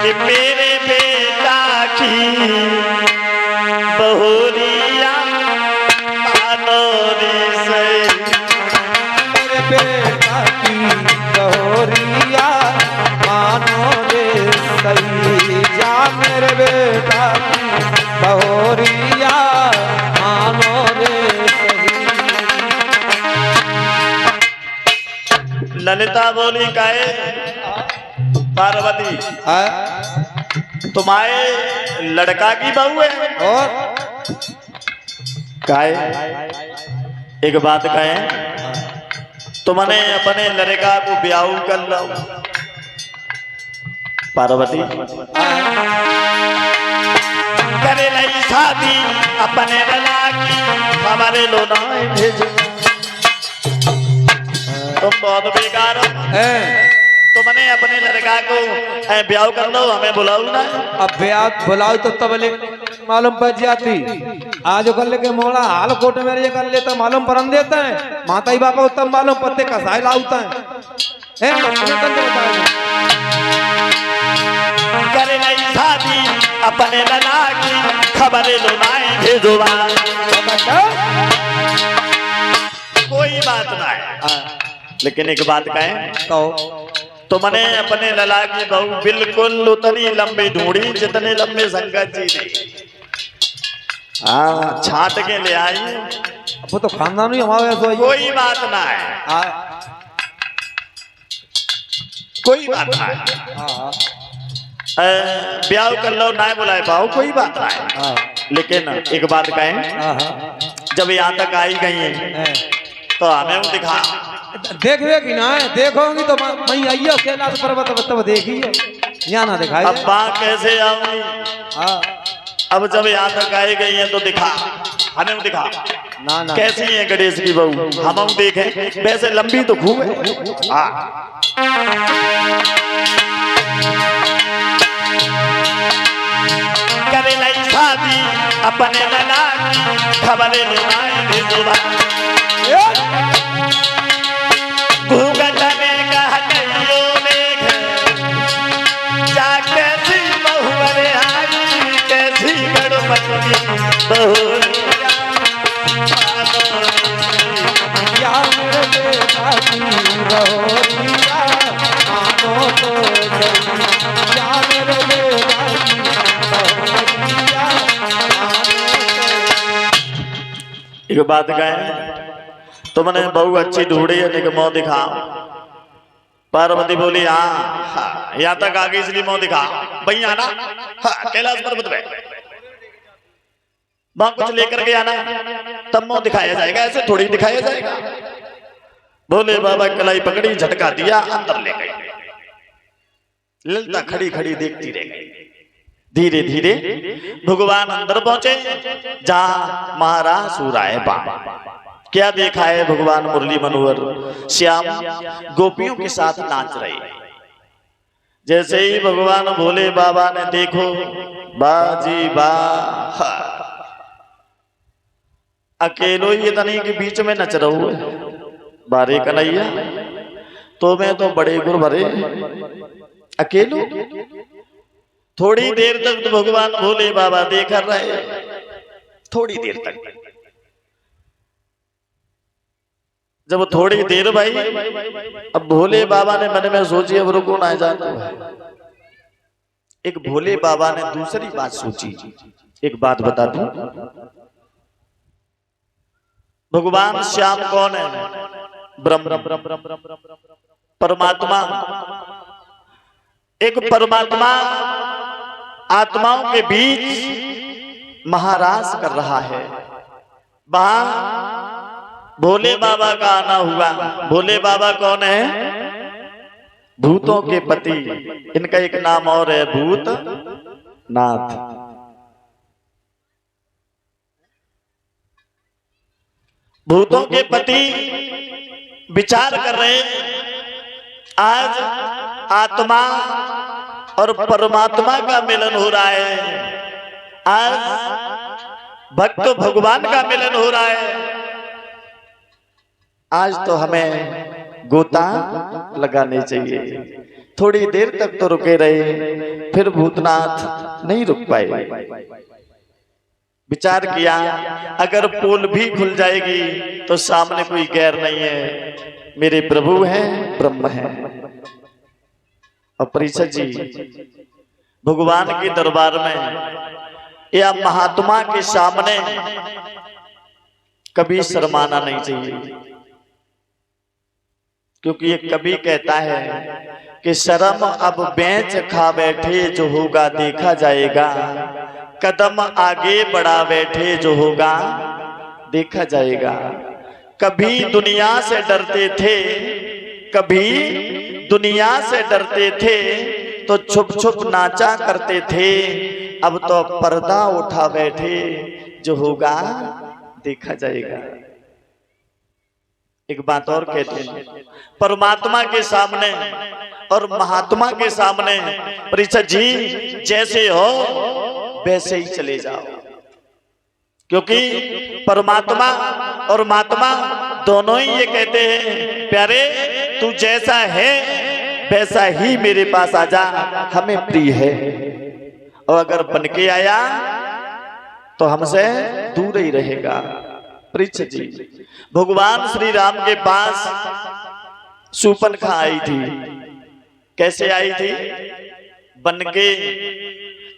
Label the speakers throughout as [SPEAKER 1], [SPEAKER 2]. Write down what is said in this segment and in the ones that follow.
[SPEAKER 1] कि मेरे बेटा की बहुरिया मानोरी से,
[SPEAKER 2] मेरे बेटा की बहुरिया मानो रे सही जा, मेरे बेटा की बहुरिया मानो रे सही।
[SPEAKER 1] ललिता बोली काहे पार्वती तुम्हारे लड़का की बहू है
[SPEAKER 2] और
[SPEAKER 1] काहे एक बात कहे तुमने अपने लड़का को ब्याह कर लो पार्वती करे नहीं शादी अपने लला की हमारे लोना भेजो तुम बहुत बेकार हो तुमने अपने लड़का को ब्याह कर लो हमें बुलाओ ना
[SPEAKER 2] अब ब्याह बुलाओ तो तब ले मालूम पड़ जाती आज कर लेके मोड़ा हाल कोट में ये कर लेता मालूम परन देता है माता ही बापा तब मालूम पत्ते कसाई लाउता है
[SPEAKER 1] करे नहीं शादी अपने लला की खबर लो ना भेजो कोई बात ना है लेकिन एक बात कहें तुमने अपने लला की बहू बिल्कुल उतनी लंबी ढूंढी जितने लंबे शंकर जी ने छाट के ले आई
[SPEAKER 2] वो तो खानदान ही हमारे
[SPEAKER 1] कोई बात ना है कोई बात ना है ब्याह कर लो ना बुलाए पाओ कोई बात ना है लेकिन एक बात कहें जब यहाँ तक आई गई है तो हमें वो दिखा
[SPEAKER 2] देखिए कि ना है देखोगी तो वहीं आइए कैलाश पर्वत तब देखिए यहाँ ना दिखाई
[SPEAKER 1] अब कैसे आऊंगी अब जब यहाँ तक आई गई है तो दिखा हमें वो दिखा
[SPEAKER 2] ना
[SPEAKER 1] कैसी है गणेश की बहू हम देखें वैसे लंबी तो खूब है करे नहीं शादी अपने लला खबर घूंघट में कहतियों देख जा कैसी बहू अरे आई कैसी गणपति बहू
[SPEAKER 2] या मेरे बेटा की बहुरिया मानो तो या मेरे बेटा की बहुरिया मानो तो।
[SPEAKER 1] एक बात कहें तुमने बहु अच्छी ढूंढी है लेकिन मुंह दिखा पार्वती बोली हाँ यहाँ तक आगे इसलिए मुंह दिखा भाई आना कैलाश पर्वत पे वहां कुछ लेकर के आना तब मुंह दिखाया जाएगा ऐसे थोड़ी दिखाया जाएगा बोले बाबा कलाई पकड़ी झटका दिया अंदर ले गई ललिता खड़ी खड़ी देखती रह गई धीरे धीरे भगवान अंदर पहुंचे जा महाराज सूराय बाबा क्या देखा है भगवान मुरली मनोहर श्याम गोपियों के साथ नाच रहे जैसे ही भगवान भोले बाबा ने देखो बाजी बा अकेलो ही तनी के बीच में नच रहो बारे कन्हैया तो मैं तो बड़े गुर भरे अकेलो थोड़ी देर तक तो भगवान भोले बाबा देख रहे थोड़ी देर तक जब थोड़ी देर भाई अब भोले बाबा ने मन में सोची अब रुको ना जाए एक भोले बाबा ने दूसरी बात सोची एक बात बता दूं भगवान श्याम कौन है ब्रह्म परमात्मा एक परमात्मा आत्माओं के बीच महाराज कर रहा है वहां भोले बाबा का आना हुआ भोले बाबा कौन है भूतों के पति इनका एक नाम और है भूत नाथ भूतों के पति विचार कर रहे आज आत्मा और परमात्मा का मिलन हो रहा है आज भक्त भगवान का मिलन हो रहा है आज तो हमें गोता लगाने चाहिए थोड़ी देर तक तो रुके रहे, फिर भूतनाथ नहीं रुक पाए। विचार किया अगर पोल भी खुल जाएगी तो सामने कोई गैर नहीं है, मेरे प्रभु हैं, ब्रह्म हैं। और परीक्षित जी भगवान के दरबार में या महात्मा के सामने कभी शर्माना नहीं चाहिए, क्योंकि ये कभी कहता है कि शर्म अब बेंच खा बैठे, जो होगा देखा जाएगा। कदम आगे बढ़ा बैठे, जो होगा देखा जाएगा। कभी दुनिया से डरते थे, कभी दुनिया से डरते थे, तो छुप छुप नाचा करते थे। अब तो पर्दा उठा बैठे, जो होगा देखा जाएगा। एक बात और कहते हैं, परमात्मा के सामने और महात्मा के सामने परीक्षित जी जैसे हो वैसे ही चले जाओ, क्योंकि परमात्मा और महात्मा दोनों ही ये कहते हैं, प्यारे तू जैसा है वैसा ही मेरे पास आ जा, हमें प्रिय है। और अगर बनके आया तो हमसे दूर ही रहेगा। परीक्षित जी भगवान श्री राम के पास शूर्पणखा आई थी। कैसे आई थी? बनके।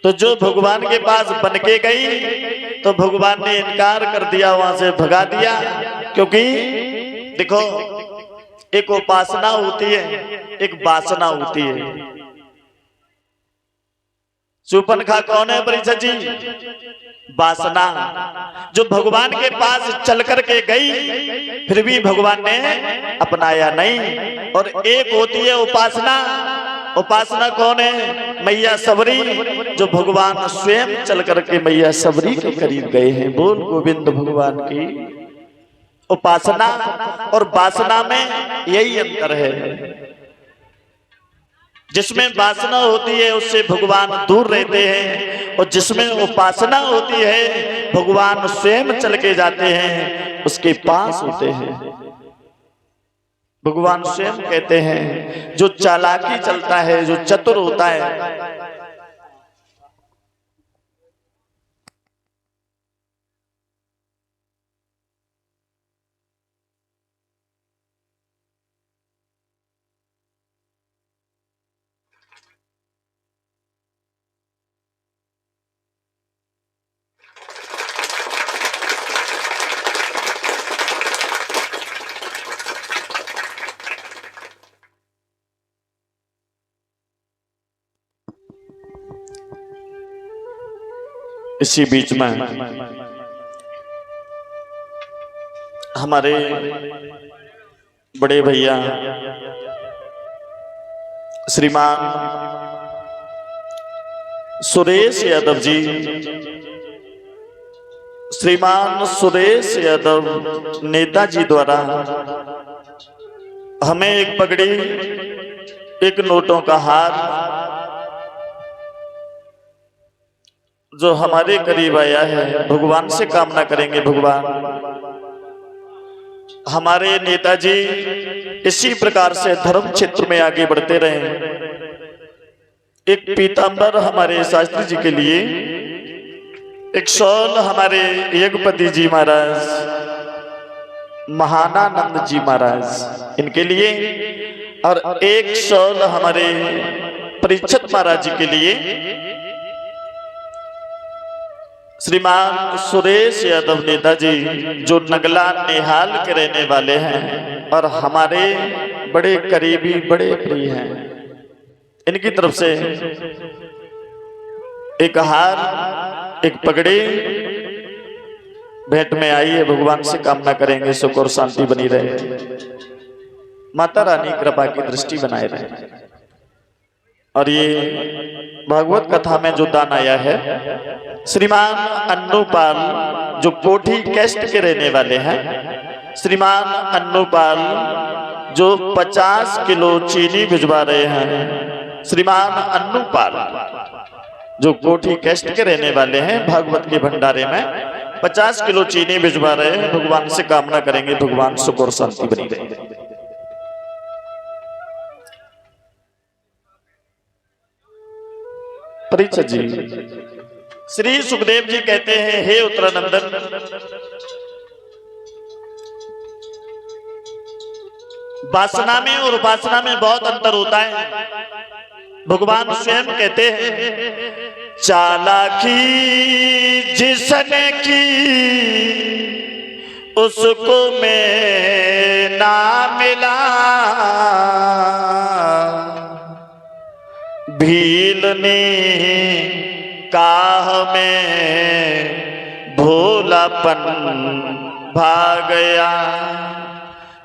[SPEAKER 1] तो जो भगवान के पास बनके गई तो भगवान ने इनकार कर दिया, वहां से भगा दिया। क्योंकि देखो एक उपासना होती है, एक वासना होती है। शूर्पणखा कौन है परीक्षित जी? वासना। जो भगवान के पास चल करके गई फिर भी भगवान ने अपनाया नहीं। और एक होती है उपासना। उपासना कौन है? मैया सबरी, जो भगवान स्वयं चल करके मैया सबरी के करीब गए हैं। बोल गोविंद भगवान की। उपासना और वासना में यही अंतर है। जिसमें वासना होती है उससे भगवान दूर रहते हैं, और जिसमें उपासना होती है भगवान स्वयं चल के जाते हैं, उसके पास होते हैं। भगवान स्वयं कहते हैं जो चालाकी चलता है, जो चतुर होता है, इसी बीच में हमारे बड़े भैया श्रीमान सुरेश यादव जी, श्रीमान सुरेश यादव नेताजी द्वारा हमें एक पगड़ी, एक नोटों का हार जो हमारे करीब आया है, भगवान से कामना करेंगे भगवान हमारे नेताजी इसी प्रकार से धर्म क्षेत्र में आगे बढ़ते रहे। एक पीतांबर हमारे शास्त्री जी के लिए, एक शॉल हमारे यज्ञपति जी महाराज, महानानंद जी महाराज इनके लिए, और एक शॉल हमारे परीक्षित महाराज जी के लिए श्रीमान सुरेश यादव नेताजी, जो नगला नेहाल के रहने वाले हैं और हमारे बड़े करीबी, बड़े प्रिय हैं। इनकी तरफ से एक हार, एक पगड़ी भेंट में आई है। भगवान से कामना करेंगे सुख और शांति बनी रहे, माता रानी कृपा की दृष्टि बनाए रहे। और ये भागवत कथा में जो दान आया है, श्रीमान अन्नूपाल जो कोठी कैस्ट के रहने वाले हैं, श्रीमान अन्नूपाल जो 50 किलो चीनी भिजवा रहे हैं, श्रीमान अन्नूपाल जो कोठी कैस्ट के रहने वाले हैं, भागवत के भंडारे में 50 किलो चीनी भिजवा रहे हैं। भगवान से कामना करेंगे भगवान सुख और शांति बनी रहे। परीक्षित जी, श्री सुखदेव जी कहते हैं, हे उत्तरानंदन, वासना में और उपासना में बहुत अंतर होता है। भगवान स्वयं कहते हैं, चालाकी जिसने की उसको मैं ना मिला, भीलने काह में भोलापन भाग गया।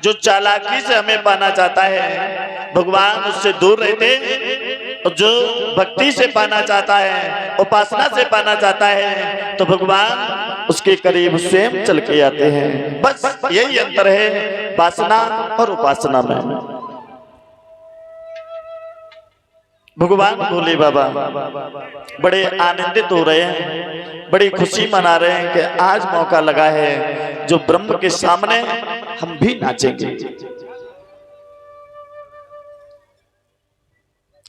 [SPEAKER 1] जो चालाकी से हमें पाना चाहता है भगवान उससे दूर रहते, और जो भक्ति से पाना चाहता है, उपासना से पाना चाहता है, तो भगवान उसके करीब स्वयं चल के आते हैं। बस यही अंतर है वासना और उपासना में। भगवान भोले बाबा बड़े आनंदित हो रहे हैं, बड़ी खुशी मना रहे हैं कि आज मौका लगा है जो ब्रह्म के सामने हम भी नाचेंगे।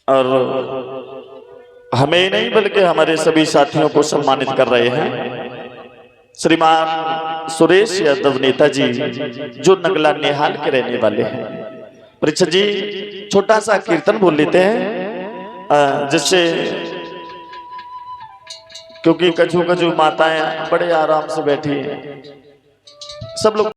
[SPEAKER 1] और हमें नहीं बल्कि हमारे सभी साथियों को सम्मानित कर रहे हैं श्रीमान सुरेश यादव नेताजी, जो नगला निहाल के रहने वाले हैं। परीक्षित जी छोटा सा कीर्तन बोल लेते हैं, जिससे, क्योंकि कछु कछु माताएं बड़े आराम से बैठी हैं, सब लोग